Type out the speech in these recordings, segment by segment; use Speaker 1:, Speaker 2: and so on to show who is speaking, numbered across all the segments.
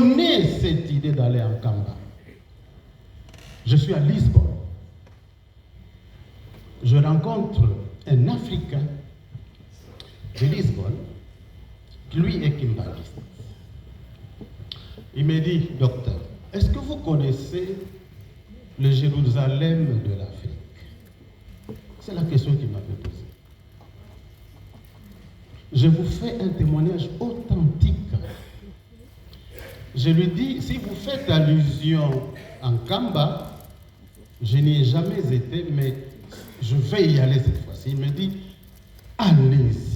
Speaker 1: né cette idée d'aller en Kamba. Je suis à Lisbonne. Je rencontre un Africain de Lisbonne, qui lui est kimbanguiste. Il me dit, docteur, est-ce que vous connaissez le Jérusalem de l'Afrique? C'est la question qu'il m'avait posée. Je vous fais un témoignage authentique. Je lui dis, si vous faites allusion en Kamba, je n'y ai jamais été, mais je vais y aller cette fois-ci. Il me dit, allez-y.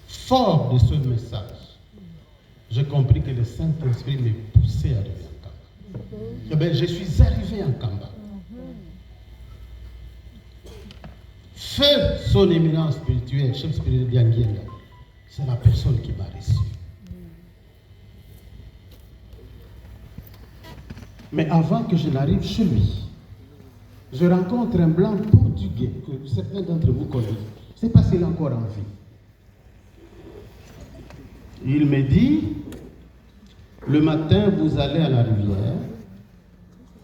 Speaker 1: Fort de ce message, j'ai compris que le Saint-Esprit me poussait à arriver en Kamba. Eh bien, je suis arrivé en Kamba. Feu son éminence spirituelle, chef spirituel d'Yangienga, c'est la personne qui m'a reçu. Mais avant que je n'arrive chez lui, je rencontre un blanc portugais que certains d'entre vous connaissent. Je ne sais pas s'il est encore en vie. Il me dit, le matin, vous allez à la rivière,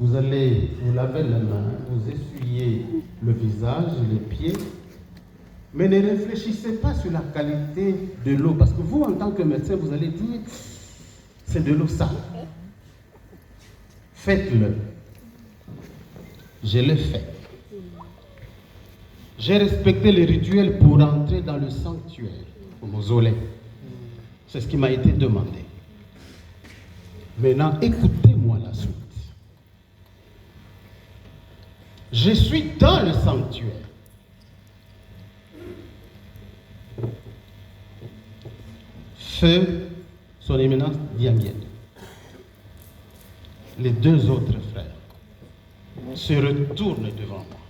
Speaker 1: vous allez vous laver les mains, vous essuyez le visage, les pieds, mais ne réfléchissez pas sur la qualité de l'eau, parce que vous, en tant que médecin, vous allez dire, c'est de l'eau sale. Faites-le. Je l'ai fait. J'ai respecté les rituels pour entrer dans le sanctuaire, au mausolée. C'est ce qui m'a été demandé. Maintenant, écoutez-moi la suite. Je suis dans le sanctuaire. Feu, son éminence Diamien. Les deux autres frères se retournent devant moi.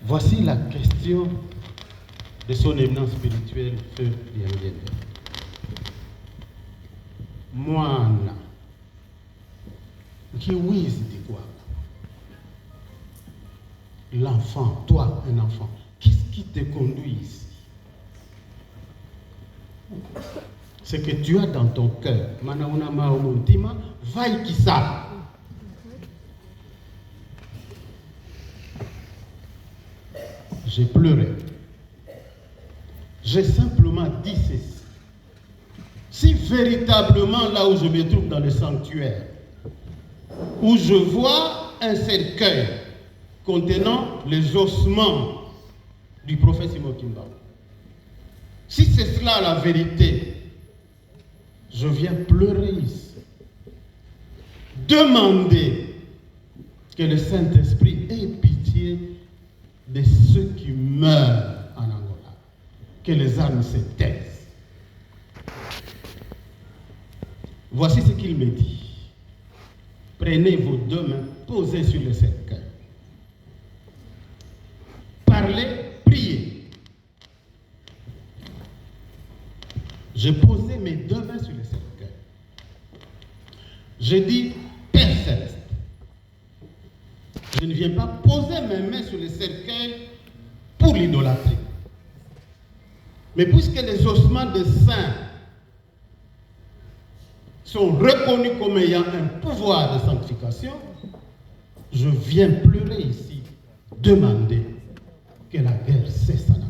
Speaker 1: Voici la question de son éminence spirituelle, Feu Diamien. Moana, qui oui, c'est quoi? L'enfant, toi, un enfant, qu'est-ce qui te conduit ici? C'est que tu as dans ton cœur, Manaunama Omuntima, vaille qui ça. J'ai pleuré. J'ai simplement dit ceci. Si véritablement là où je me trouve dans le sanctuaire, où je vois un cercueil contenant les ossements du prophète Simon Kimba, si c'est cela la vérité, je viens pleurer ici. Demander que le Saint-Esprit ait pitié de ceux qui meurent en Angola. Que les âmes se taisent. Voici ce qu'il me dit. Prenez vos deux mains, posez sur le cercueil. Parlez, priez. J'ai posé mes deux mains sur le cercueil. J'ai dit, Père Céleste, je ne viens pas poser mes mains sur le cercueil pour l'idolâtrie. Mais puisque les ossements des saints sont reconnus comme ayant un pouvoir de sanctification, je viens pleurer ici, demander que la guerre cesse en Angola.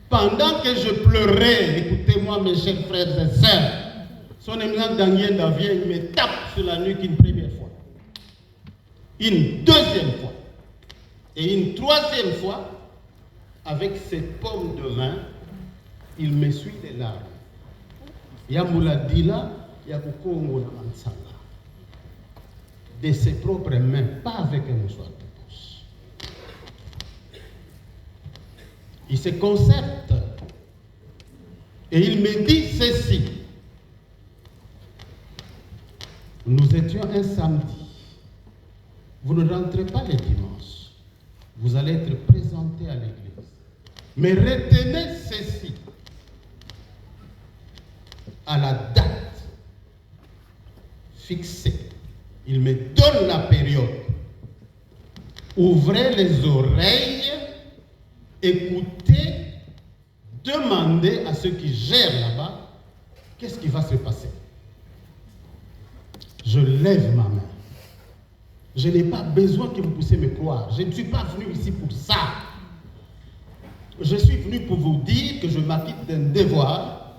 Speaker 1: Pendant que je pleurais, écoutez-moi mes chers frères et sœurs, son éminence Daniel vient, il me tape sur la nuque une première fois, une deuxième fois, et une troisième fois, avec ses paumes de main, il m'essuie les larmes. Yamoula Dila, Yakukongo Mansala. De ses propres mains, pas avec un mouchoir de poche. Il se concerte et il me dit ceci. Nous étions un samedi. Vous ne rentrez pas les dimanches. Vous allez être présenté à l'église. Mais retenez ceci. À la date fixée, il me donne la période. Ouvrez les oreilles, écoutez demandez à ceux qui gèrent là-bas, qu'est-ce qui va se passer? Je lève ma main. Je n'ai pas besoin que vous puissiez me croire. Je ne suis pas venu ici pour ça. Je suis venu pour vous dire que je m'acquitte d'un devoir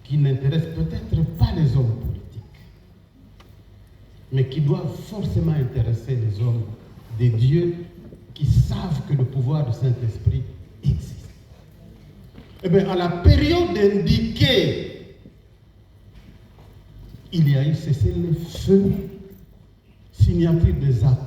Speaker 1: qui n'intéresse peut-être pas les hommes politiques, mais qui doit forcément intéresser les hommes de Dieu qui savent que le pouvoir du Saint-Esprit existe. Eh bien, à la période indiquée, il y a eu cessez-le-feu, signature des accords.